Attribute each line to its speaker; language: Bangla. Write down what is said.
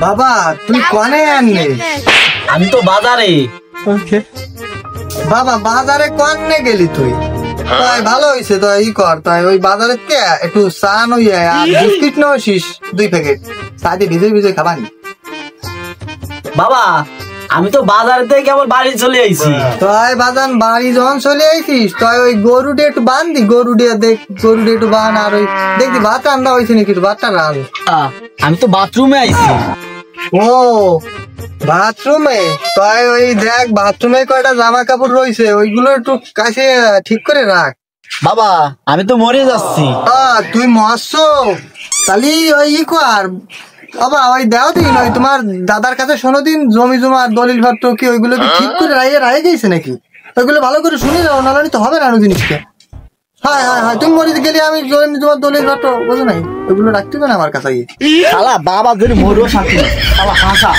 Speaker 1: বাবা তুই কনে আনলে?
Speaker 2: আমি তো বাজারে।
Speaker 1: বাবা বাজারে কনে গেলি তুই? তাই ভালো হয়েছে, তো ই কর, তাই ওই বাজারে কে একটু চা নইয়ে আর বিস্কিট নছিস 2 প্যাকেট, চা দিয়ে ভিজে ভিজে খাবানি।
Speaker 2: বাবা আমি তো বাজার থেকে কেবল বাড়ি চলে আইছি।
Speaker 1: তাই বাজান বাড়ি যখন চলে আইছিস তাই ওই গরুটা একটু বান্ধি, গরুটা একটু বান, আর ওই দেখবি ভাত রান্না হয়েছে নাকি, ভাতটা রান।
Speaker 2: আমি তো বাথরুমে আইছি।
Speaker 1: ও বাথরুমে? তাই ওই দেখ বাথরুমে কয়টা জামা কাপড় রয়েছে, ওইগুলো একটু কাছে ঠিক করে রাখ।
Speaker 2: বাবা আমি তো মরে যাচ্ছি।
Speaker 1: তুই মরছ তাহলে ওই ই কর বাবা, ওই দাও দিন ওই তোমার দাদার কাছে শোনো দিন, জমি জমা দলিল পত্র কি ওইগুলো কি ঠিক করে রায় গেছে নাকি, ওইগুলো ভালো করে শুনে যাও, নাহলে তো হবে না জিনিসটা। হ্যাঁ হ্যাঁ হ্যাঁ, তুমি মরে গেলে আমি জমি জমা দলিল পত্র বুঝো নাই, ওইগুলো রাখতে হবে না আমার কাছে।
Speaker 2: শালা বাবা যদি মরেও শান্তি নেই, শালা হাসা।